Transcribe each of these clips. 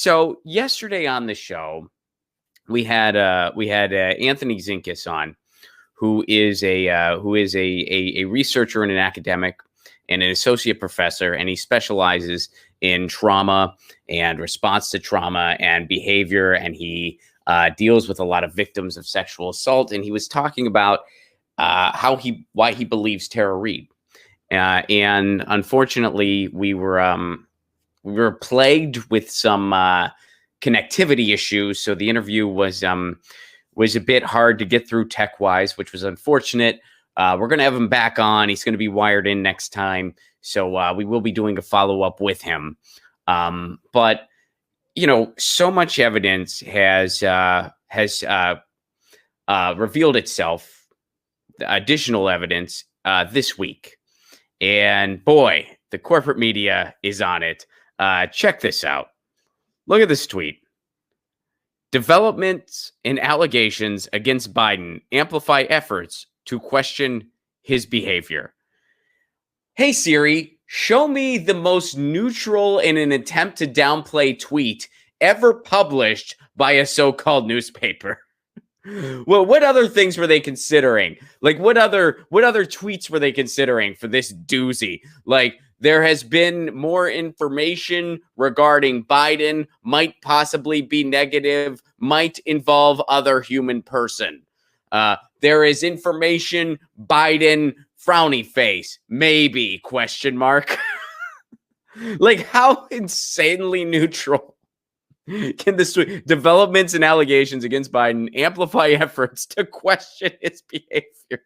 So yesterday on the show, we had Anthony Zinkis on, who is a researcher and an academic and an associate professor, and he specializes in trauma and response to trauma and behavior, and he deals with a lot of victims of sexual assault. And he was talking about why he believes Tara Reade, and unfortunately, we were plagued with some connectivity issues, so the interview was a bit hard to get through tech wise, which was unfortunate. We're going to have him back on. He's going to be wired in next time, so we will be doing a follow up with him. But so much evidence has revealed itself, additional evidence this week, and boy, the corporate media is on it. Check this out. Look at this tweet. Developments and allegations against Biden amplify efforts to question his behavior. Hey Siri, show me the most neutral in an attempt to downplay tweet ever published by a so-called newspaper. Well, what other things were they considering? Like, what other tweets were they considering for this doozy? Like, there has been more information regarding Biden, might possibly be negative, might involve other human person. There is information, Biden, frowny face, maybe, question mark. Like, how insanely neutral can this developments and allegations against Biden amplify efforts to question his behavior?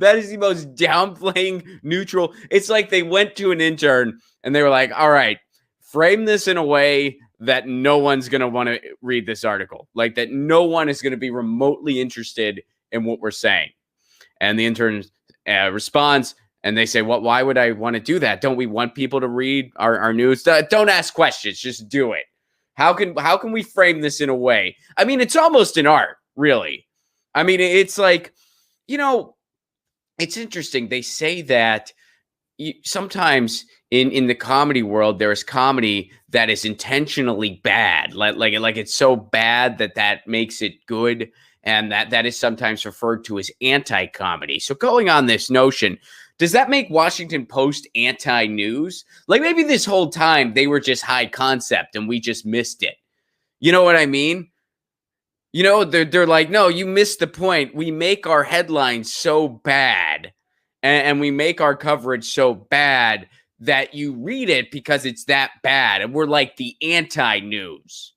That is the most downplaying, neutral. It's like they went to an intern and they were like, all right, frame this in a way that no one's going to want to read this article. Like that no one is going to be remotely interested in what we're saying. And the intern responds and they say, why would I want to do that? Don't we want people to read our news? Don't ask questions. Just do it. How can we frame this in a way? I mean, it's almost an art, really. I mean, it's like, it's interesting. They say that sometimes in the comedy world, there is comedy that is intentionally bad. Like it's so bad that makes it good. And that is sometimes referred to as anti-comedy. So going on this notion, does that make Washington Post anti-news? Like maybe this whole time they were just high concept and we just missed it. You know what I mean? They're like, no, you missed the point. We make our headlines so bad and we make our coverage so bad that you read it because it's that bad. And we're like the anti-news.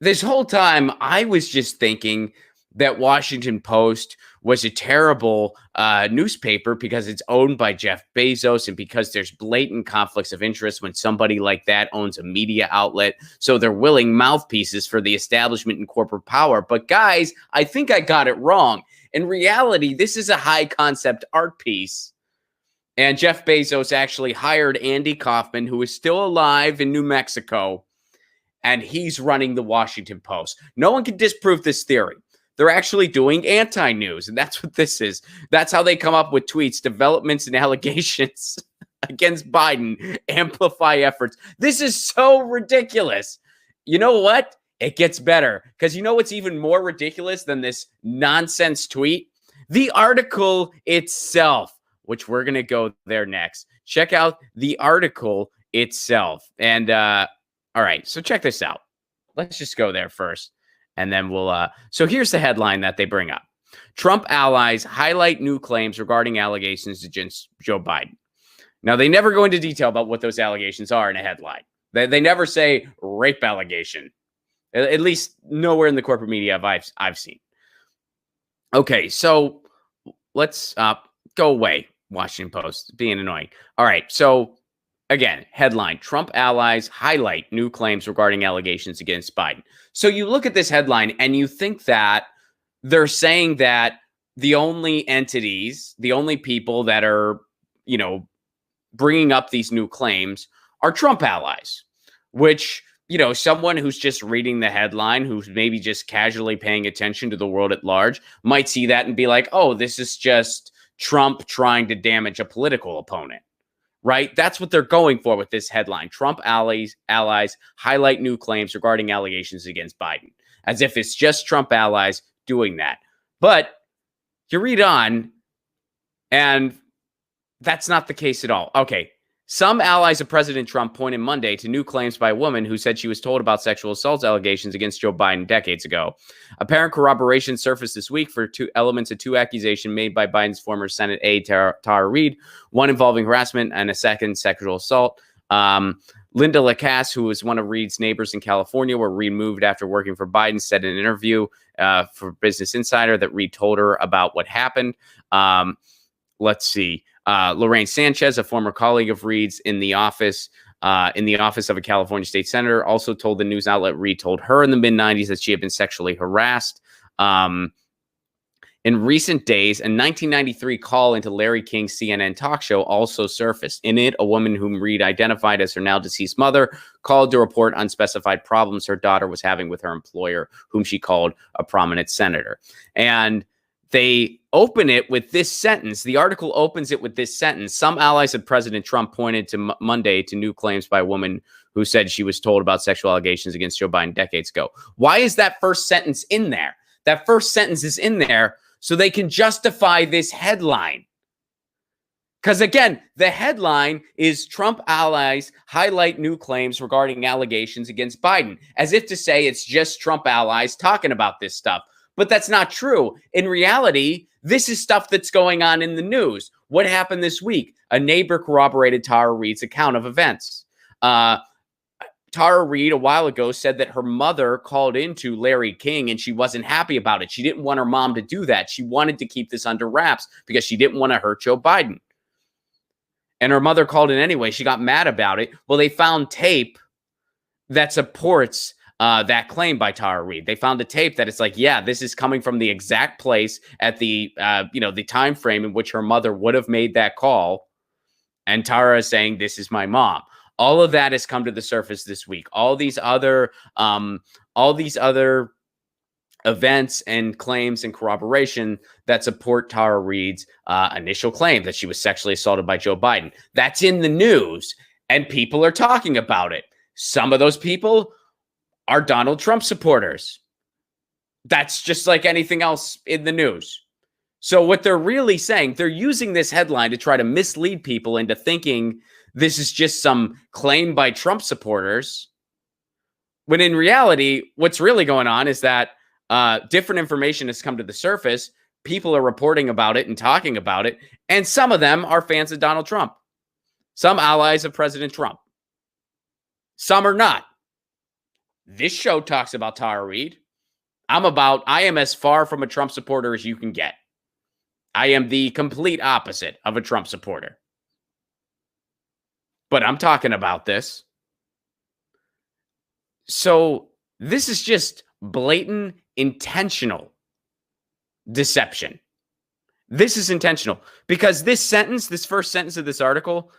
This whole time, I was just thinking that Washington Post was a terrible newspaper because it's owned by Jeff Bezos and because there's blatant conflicts of interest when somebody like that owns a media outlet. So they're willing mouthpieces for the establishment and corporate power. But guys, I think I got it wrong. In reality, this is a high concept art piece. And Jeff Bezos actually hired Andy Kaufman, who is still alive in New Mexico, and he's running the Washington Post. No one can disprove this theory. They're actually doing anti-news, and that's what this is. That's how they come up with tweets, developments and allegations against Biden, amplify efforts. This is so ridiculous. You know what? It gets better, because you know what's even more ridiculous than this nonsense tweet? The article itself, which we're going to go there next. Check out the article itself. And all right, so check this out. Let's just go there first. And then we'll, so here's the headline that they bring up. Trump allies highlight new claims regarding allegations against Joe Biden. Now, they never go into detail about what those allegations are in a headline. They never say rape allegation, at least nowhere in the corporate media I've seen. Okay, so let's go away, Washington Post, being annoying. All right, so again, headline, Trump allies highlight new claims regarding allegations against Biden. So you look at this headline and you think that they're saying that the only entities, the only people that are, bringing up these new claims are Trump allies, which, someone who's just reading the headline, who's maybe just casually paying attention to the world at large, might see that and be like, oh, this is just Trump trying to damage a political opponent. right? That's what they're going for with this headline. Trump allies highlight new claims regarding allegations against Biden, as if it's just Trump allies doing that. But you read on, and that's not the case at all. Okay. Some allies of President Trump pointed Monday to new claims by a woman who said she was told about sexual assault allegations against Joe Biden decades ago. Apparent corroboration surfaced this week for two elements of two accusations made by Biden's former Senate aide, Tara Reade, one involving harassment and a second sexual assault. Linda Lacasse, who was one of Reade's neighbors in California, where Reade moved after working for Biden, said in an interview for Business Insider that Reade told her about what happened. Let's see. Lorraine Sanchez, a former colleague of Reade's in the office of a California state senator, also told the news outlet Reade told her in the mid-90s that she had been sexually harassed. In recent days, a 1993 call into Larry King's CNN talk show also surfaced. In it, a woman whom Reade identified as her now deceased mother called to report unspecified problems her daughter was having with her employer, whom she called a prominent senator. And they open it with this sentence. The article opens it with this sentence. Some allies of President Trump pointed to Monday to new claims by a woman who said she was told about sexual allegations against Joe Biden decades ago. Why is that first sentence in there? That first sentence is in there so they can justify this headline. Because again, the headline is Trump allies highlight new claims regarding allegations against Biden, as if to say it's just Trump allies talking about this stuff. But that's not true. In reality, this is stuff that's going on in the news. What happened this week? A neighbor corroborated Tara Reade's account of events. Tara Reade, a while ago, said that her mother called into Larry King and she wasn't happy about it. She didn't want her mom to do that. She wanted to keep this under wraps because she didn't want to hurt Joe Biden. And her mother called in anyway. She got mad about it. Well, they found tape that supports that claim by Tara Reade. They found a tape that it's like, yeah, this is coming from the exact place at the the time frame in which her mother would have made that call. And Tara is saying, this is my mom. All of that has come to the surface this week. All these other events and claims and corroboration that support Tara Reade's initial claim that she was sexually assaulted by Joe Biden. That's in the news, and people are talking about it. Some of those people are Donald Trump supporters. That's just like anything else in the news. So what they're really saying, they're using this headline to try to mislead people into thinking this is just some claim by Trump supporters, when in reality, what's really going on is that different information has come to the surface. People are reporting about it and talking about it, and some of them are fans of Donald Trump. Some allies of President Trump. Some are not. This show talks about Tara Reade. I am as far from a Trump supporter as you can get. I am the complete opposite of a Trump supporter. But I'm talking about this. So this is just blatant, intentional deception. This is intentional because this first sentence of this article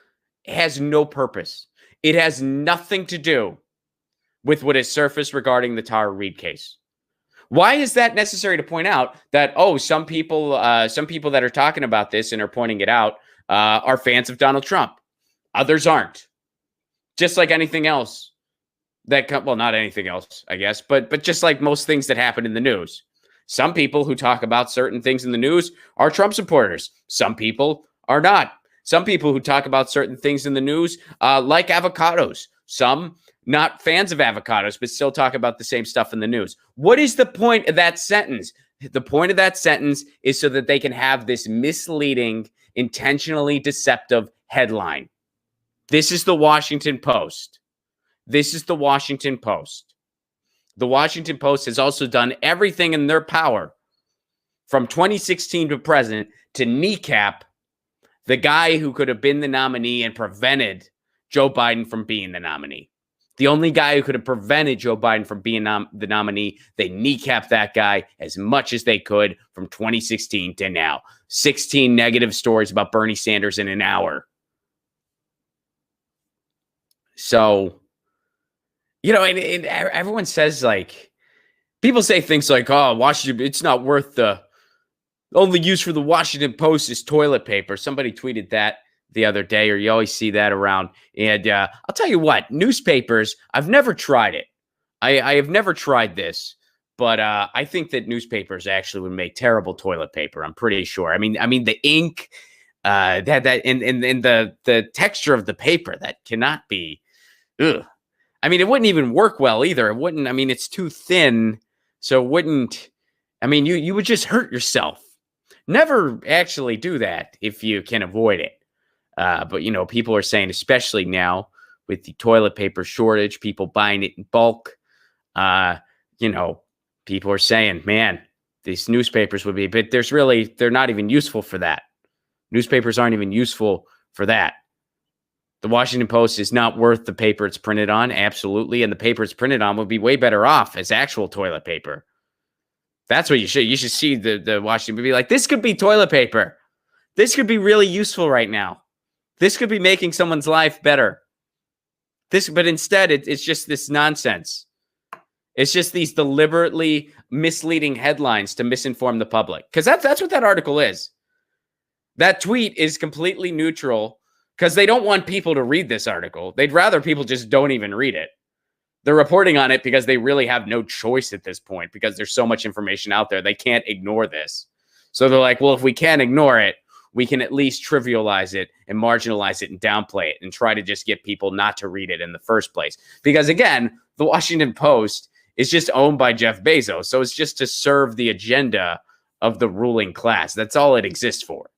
has no purpose. It has nothing to do with what has surfaced regarding the Tara Reade case. Why is that necessary to point out that, some people that are talking about this and are pointing it out are fans of Donald Trump. Others aren't. Just like anything else not anything else, I guess, but just like most things that happen in the news. Some people who talk about certain things in the news are Trump supporters. Some people are not. Some people who talk about certain things in the news like avocados. Some not fans of avocados, but still talk about the same stuff in the news. What is the point of that sentence? The point of that sentence is so that they can have this misleading, intentionally deceptive headline. This is the Washington Post. This is the Washington Post. The Washington Post has also done everything in their power from 2016 to present to kneecap the guy who could have been the nominee and prevented Joe Biden from being the nominee. The only guy who could have prevented Joe Biden from being the nominee, they kneecapped that guy as much as they could from 2016 to now. 16 negative stories about Bernie Sanders in an hour. So, and everyone says, like, people say things like, Washington, it's not worth the only use for the Washington Post is toilet paper. Somebody tweeted that. the other day, or you always see that around. And I'll tell you what, newspapers, I've never tried it. I have never tried this, but I think that newspapers actually would make terrible toilet paper. I'm pretty sure. I mean the ink, and the texture of the paper, that cannot be. Ugh. I mean, it wouldn't even work well either. It wouldn't. I mean, it's too thin, so it wouldn't. I mean, you would just hurt yourself. Never actually do that if you can avoid it. But people are saying, especially now with the toilet paper shortage, people buying it in bulk. People are saying, man, these newspapers would be, but they're not even useful for that. Newspapers aren't even useful for that. The Washington Post is not worth the paper it's printed on. Absolutely. And the paper it's printed on would be way better off as actual toilet paper. That's what you should see the Washington be like, this could be toilet paper. This could be really useful right now. This could be making someone's life better. But instead, it's just this nonsense. It's just these deliberately misleading headlines to misinform the public. Because that's what that article is. That tweet is completely neutral because they don't want people to read this article. They'd rather people just don't even read it. They're reporting on it because they really have no choice at this point, because there's so much information out there. They can't ignore this. So they're like, well, if we can't ignore it, we can at least trivialize it and marginalize it and downplay it and try to just get people not to read it in the first place. Because again, the Washington Post is just owned by Jeff Bezos. So it's just to serve the agenda of the ruling class. That's all it exists for.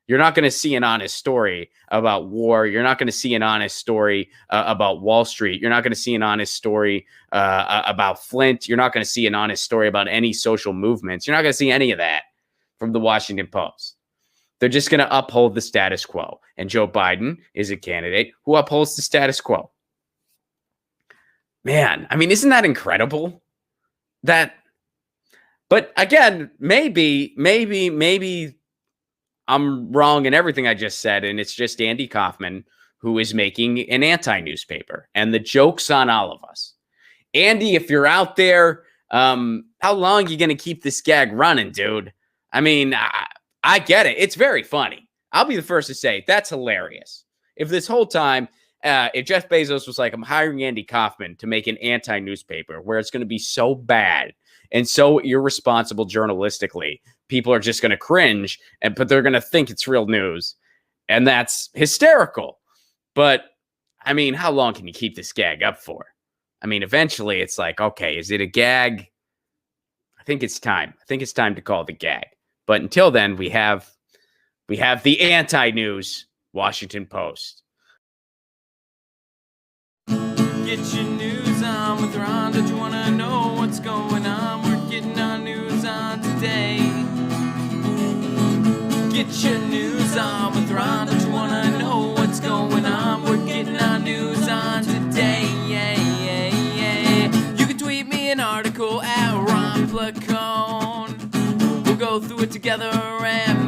You're not going to see an honest story about war. You're not going to see an honest story about Wall Street. You're not going to see an honest story about Flint. You're not going to see an honest story about any social movements. You're not going to see any of that from the Washington Post. They're just going to uphold the status quo. And Joe Biden is a candidate who upholds the status quo. Man, I mean, isn't that incredible? But again, maybe I'm wrong in everything I just said, and it's just Andy Kaufman who is making an anti-newspaper, and the joke's on all of us. Andy, if you're out there, how long are you going to keep this gag running, dude? I mean, I get it. It's very funny. I'll be the first to say that's hilarious. If this whole time, if Jeff Bezos was like, I'm hiring Andy Kaufman to make an anti-newspaper where it's going to be so bad and so irresponsible journalistically, people are just going to cringe, but they're going to think it's real news. And that's hysterical. But, I mean, how long can you keep this gag up for? I mean, eventually it's like, okay, is it a gag? I think it's time. I think it's time to call it a gag. But until then, we have the anti-news Washington Post. Get your news on with Ron. Don't you want to know what's going on? We're getting our news on today. Get your news on with Ron. Don't you want to know what's going on? We're getting our news on today. You can tweet me an article at Ron Placone. We'll go through it together and